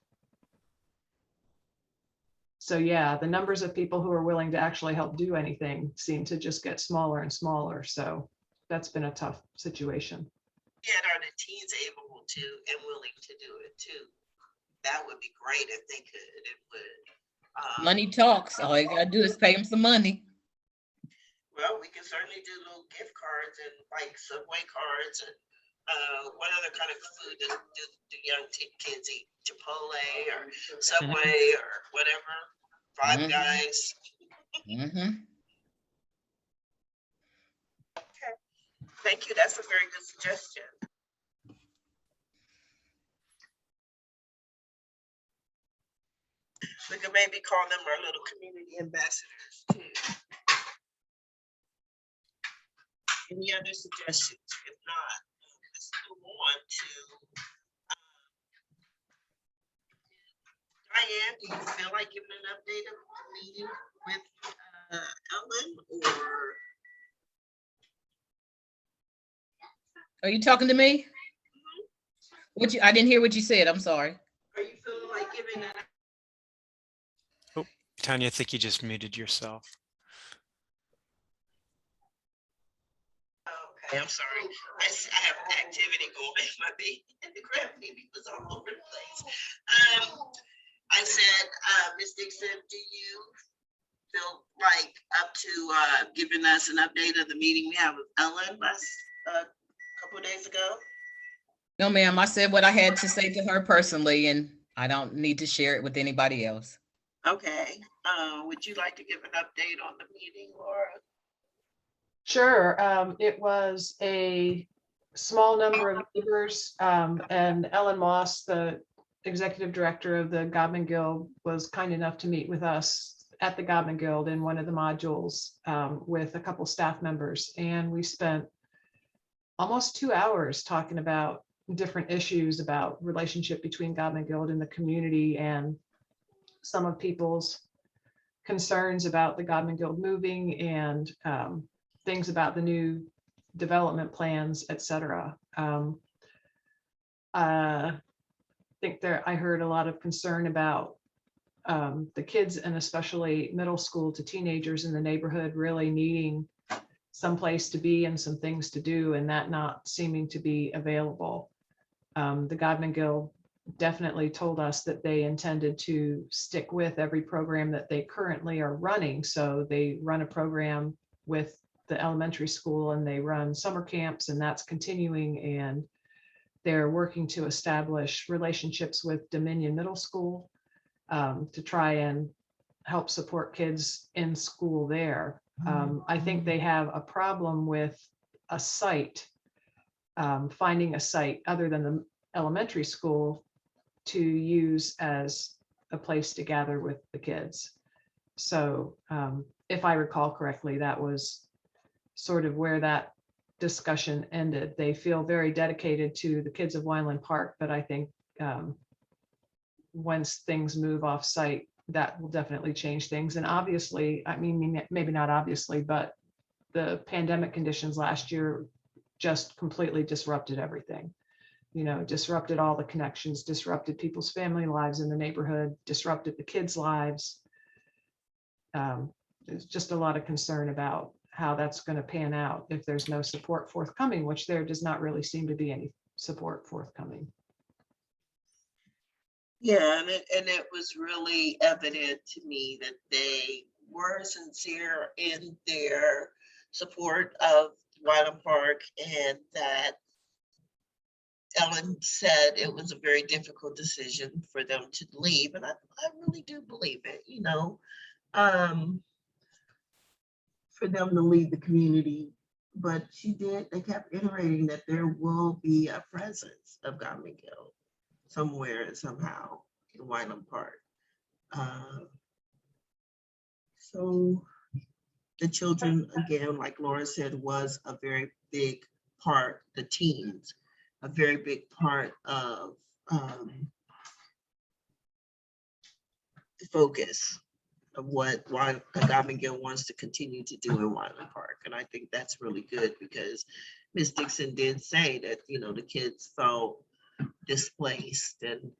So yeah, the numbers of people who are willing to actually help do anything seem to just get smaller and smaller. So that's been a tough situation. Yeah, and are the teens able to and willing to do it too? That would be great if they could. It would. Money talks. All you gotta do is pay them some money. Well, we can certainly do little gift cards and like Subway cards and what other kind of food do young kids eat? Chipotle or Subway or whatever, Five Mhm. Guys. Mhm. Thank you. That's a very good suggestion. We could maybe call them our little community ambassadors too. Any other suggestions? If not, let's move on to Diane. Do you feel like giving an update of the meeting with Ellen, or Are you talking to me? I didn't hear what you said. I'm sorry. are you feeling like giving an? Tanya, I think you just muted yourself. Okay, I'm sorry. I have activity going. My baby, the grandbaby was all over the place. I said, Ms. Dixon, do you feel like up to giving us an update of the meeting we had with Ellen last couple of days ago? No, ma'am. I said what I had to say to her personally, and I don't need to share it with anybody else. Okay. Would you like to give an update on the meeting, Laura? Sure. It was a small number of neighbors, and Ellen Moss, the executive director of the Godman Guild, was kind enough to meet with us at the Godman Guild in one of the modules with a couple staff members. And we spent almost 2 hours talking about different issues about relationship between Godman Guild and the community, and some of people's concerns about the Godman Guild moving, and things about the new development plans, et cetera. I heard a lot of concern about the kids, and especially middle school to teenagers in the neighborhood, really needing some place to be and some things to do, and that not seeming to be available. The Godman Guild definitely told us that they intended to stick with every program that they currently are running. So they run a program with the elementary school, and they run summer camps, and that's continuing. And they're working to establish relationships with Dominion Middle School to try and help support kids in school there. I think they have a problem with a site, finding a site other than the elementary school to use as a place to gather with the kids. So if I recall correctly, that was sort of where that discussion ended. They feel very dedicated to the kids of Wineland Park, but I think once things move off site, that will definitely change things. And obviously, I mean, maybe not obviously, but the pandemic conditions last year just completely disrupted everything. You know, disrupted all the connections, disrupted people's family lives in the neighborhood, disrupted the kids' lives. There's just a lot of concern about how that's going to pan out if there's no support forthcoming, which there does not really seem to be any support forthcoming. Yeah, and it was really evident to me that they were sincere in their support of Wineland Park, and that Ellen said it was a very difficult decision for them to leave. And I really do believe it, you know, for them to leave the community. But they kept iterating that there will be a presence of Godman Guild somewhere and somehow. in Wyland Park. So the children, again, like Laura said, was a very big part, the teens, a very big part of the focus of what Godman-Gill wants to continue to do in Wyland Park. And I think that's really good because Ms. Dixon did say that, you know, the kids felt displaced. And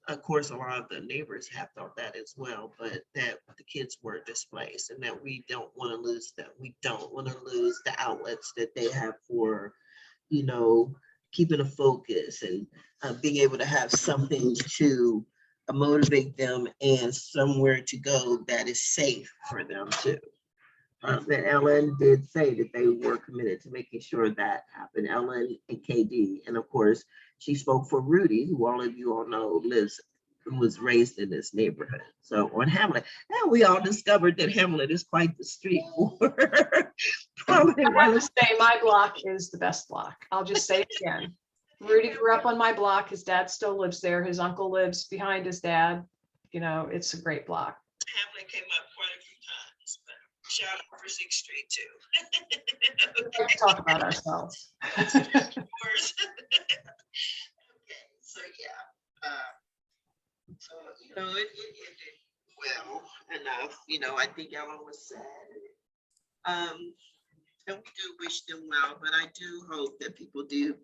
of course, a lot of the neighbors have felt that as well, but that the kids were displaced and that we don't want to lose them. We don't want to lose the outlets that they have for, you know, keeping a focus and being able to have something to motivate them and somewhere to go that is safe for them too. That Ellen did say that they were committed to making sure that happened, Ellen and KD. And of course, she spoke for Rudy, who all of you all know was raised in this neighborhood. So on Hamlet, and we all discovered that Hamlet is quite the street for probably I one have of to say, my block is the best block. I'll just say it again. Rudy grew up on my block. His dad still lives there. His uncle lives behind his dad. You know, it's a great block. Hamlet came up quite a few times, but shout out for 6th Street too. Let's talk about ourselves. Of course. Okay, so yeah. So, you know, it ended well enough. You know, I think Ellen was sad. And we do wish them well, but I do hope that people do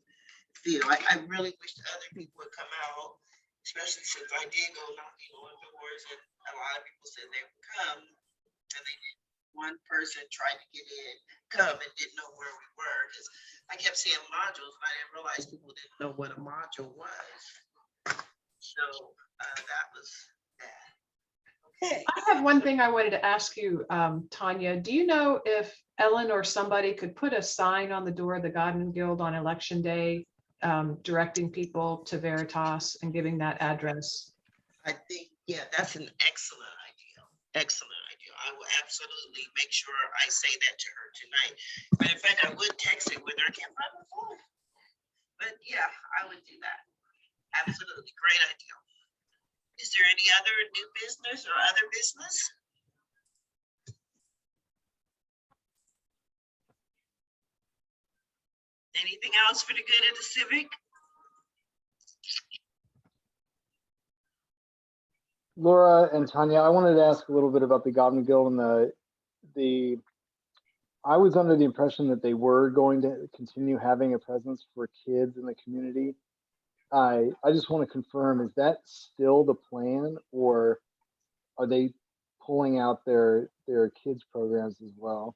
feel, I really wish that other people would come out, especially since I did go knocking on doors and a lot of people said they would come and they didn't. One person tried to get in, come and didn't know where we were because I kept seeing modules and I didn't realize people didn't know what a module was. So that was that. Okay. I have one thing I wanted to ask you, Tanya. Do you know if Ellen or somebody could put a sign on the door of the Godman Guild on election day, directing people to Veritas and giving that address? I think, yeah, that's an excellent idea. Excellent idea. I will absolutely make sure I say that to her tonight. But in fact, I would text it with her. I can't find my phone. But yeah, I would do that. Absolutely. Great idea. Is there any other new business or other business? Anything else for the good of the civic? Laura and Tanya, I wanted to ask a little bit about the Godman Guild and I was under the impression that they were going to continue having a presence for kids in the community. I just want to confirm, is that still the plan, or are they pulling out their kids programs as well?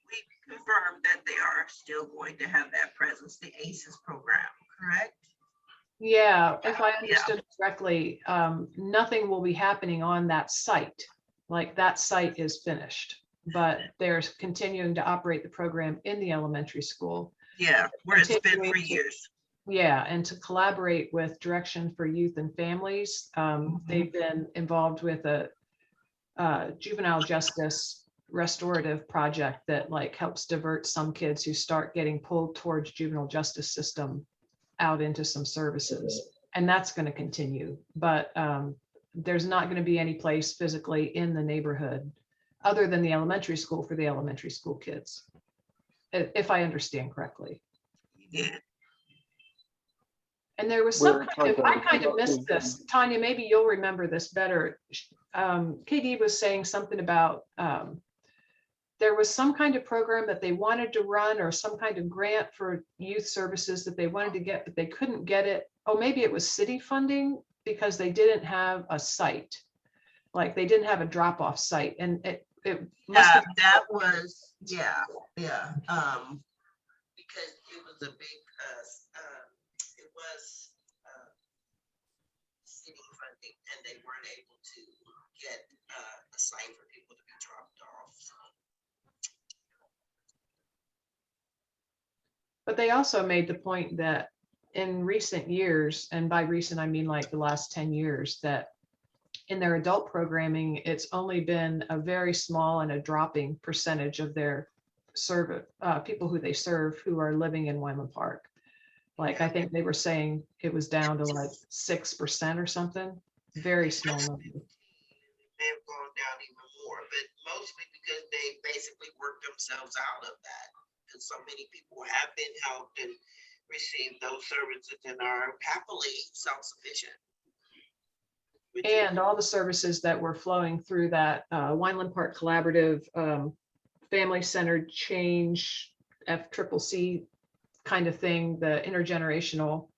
We confirmed that they are still going to have that presence, the ACES program, correct? Yeah, if I understood correctly, nothing will be happening on that site. Like that site is finished, but they're continuing to operate the program in the elementary school. Yeah, where it's been for Continuing to- years. Yeah, and to collaborate with Direction for Youth and Families. They've been involved with a juvenile justice restorative project that like helps divert some kids who start getting pulled towards juvenile justice system out into some services. And that's going to continue, but there's not going to be any place physically in the neighborhood other than the elementary school for the elementary school kids, if I understand correctly. Yeah. And there was some kind of, I kind of missed this. Tanya, maybe you'll remember this better. KD was saying something about there was some kind of program that they wanted to run or some kind of grant for youth services that they wanted to get, but they couldn't get it. Oh, maybe it was city funding because they didn't have a site. Like they didn't have a drop-off site, and it must have, That was, yeah. Because it was a big, it was city funding, and they weren't able to get a site for people to be dropped off. So. but they also made the point that in recent years, and by recent, I mean like the last 10 years, that in their adult programming, it's only been a very small and a dropping percentage of their people who they serve who are living in Wyman Park. Like, I think they were saying it was down to like 6% or something, very small number. They've gone down even more, but mostly because they basically worked themselves out of that. Because so many people have been helped and received those services and are happily self-sufficient. Which is- And all the services that were flowing through that Wineland Park Collaborative, family-centered change, FCCC kind of thing, the intergenerational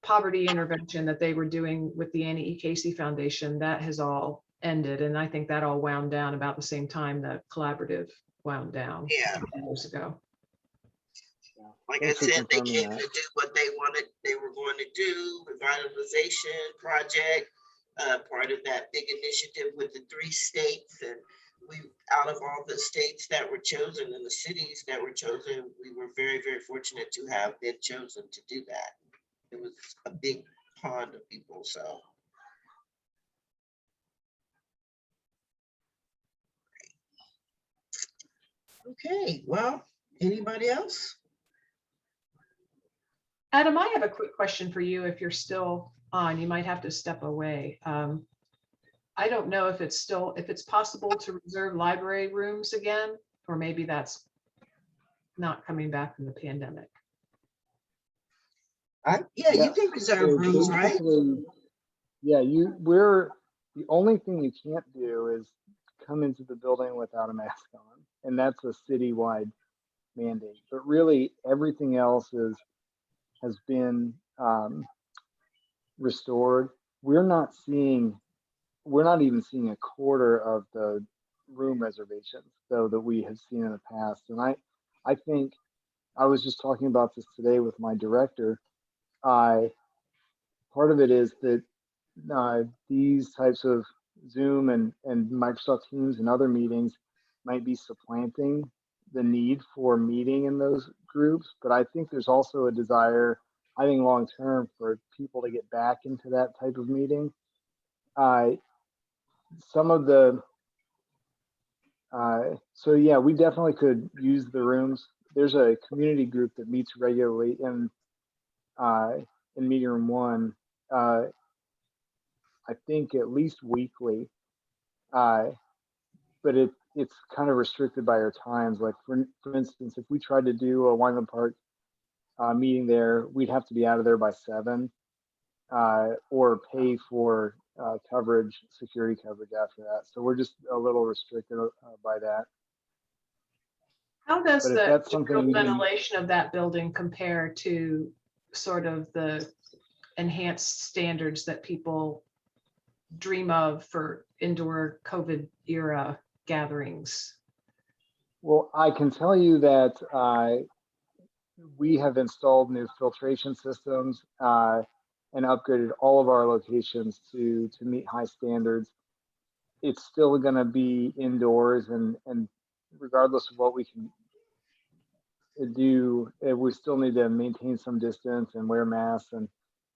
poverty intervention that they were doing with the Annie E. Casey Foundation, that has all ended. And I think that all wound down about the same time that collaborative wound down Yeah. years ago. Like I Thanks for said, they confirming came that. to do what they wanted, they were going to do, revitalization project, part of that big initiative with the 3 states. And we, out of all the states that were chosen and the cities that were chosen, we were very, very fortunate to have been chosen to do that. It was a big pond of people, so. Okay, well, anybody else? Adam, I have a quick question for you. If you're still on, you might have to step away. I don't know if it's possible to reserve library rooms again, or maybe that's not coming back from the pandemic. Yeah, Yeah, you can reserve So rooms, right? basically, yeah, the only thing you can't do is come into the building without a mask on, and that's a citywide mandate. But really, everything else has been restored. We're not even seeing a quarter of the room reservations though that we have seen in the past. And I think I was just talking about this today with my director. Part of it is that these types of Zoom and Microsoft Teams and other meetings might be supplanting the need for meeting in those groups. But I think there's also a desire, I think long term, for people to get back into that type of meeting. Some of the, so yeah, we definitely could use the rooms. There's a community group that meets regularly in meeting room 1. I think at least weekly, but it's kind of restricted by our times. Like for instance, if we tried to do a Wineland Park meeting there, we'd have to be out of there by 7, or pay for coverage, security coverage after that. So we're just a little restricted by that. How does But if the that's something general we need- ventilation of that building compare to sort of the enhanced standards that people dream of for indoor COVID era gatherings? Well, I can tell you that we have installed new filtration systems and upgraded all of our locations to meet high standards. It's still going to be indoors, and regardless of what we can do, we still need to maintain some distance and wear masks and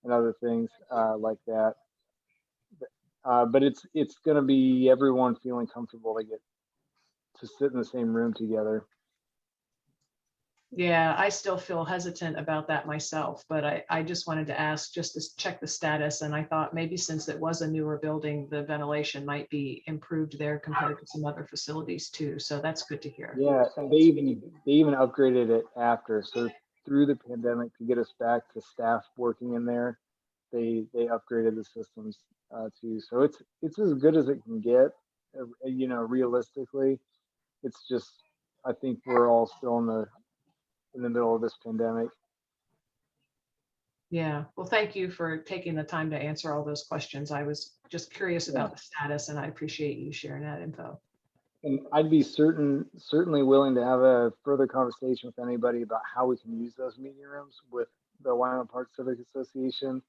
other things like that. But it's going to be everyone feeling comfortable to sit in the same room together. Yeah, I still feel hesitant about that myself, but I just wanted to ask just to check the status. And I thought maybe since it was a newer building, the ventilation might be improved there compared to some other facilities too. So that's good to hear. Yeah, and they even upgraded it after. So through the pandemic, to get us back to staff working in there, they upgraded the systems too. So it's as good as it can get. Realistically, it's just, I think we're all still in the middle of this pandemic. Yeah, well, thank you for taking the time to answer all those questions. I was just curious about the status, and I appreciate you sharing that info. And I'd be certainly willing to have a further conversation with anybody about how we can use those meeting rooms with the Wineland Park Civic Association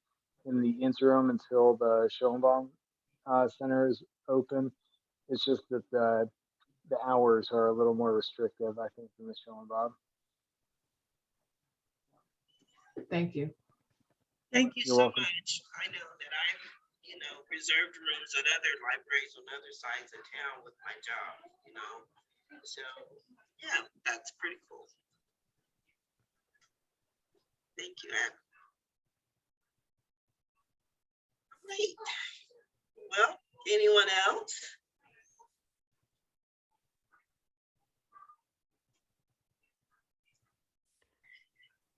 in the interim until the Schoenbaum Center is open. It's just that the hours are a little more restrictive, I think, than the Schoenbaum. Thank you. Thank you You're so welcome. much. I know that I've, reserved rooms at other libraries on other sides of town with my job, So, yeah, that's pretty cool. Thank you, Adam. Great. Well, anyone else?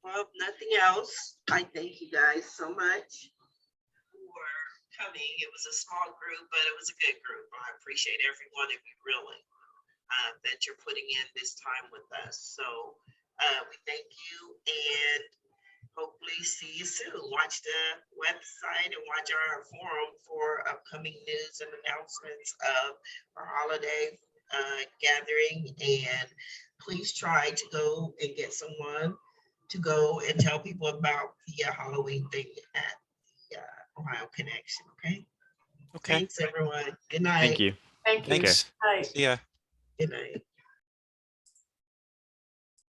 Well, nothing else. I thank you guys so much for coming. It was a small group, but it was a good group. I appreciate every one of you really that you're putting in this time with us. So we thank you and hopefully see you soon. Watch the website and watch our forum for upcoming news and announcements of our holiday gathering. And please try to go and get someone to go and tell people about the Halloween thing at the Ohio Connection. Okay. Okay, Thanks, everyone. Good night. Thank you. Thank you. Take care. thanks. Night. See ya. Good night.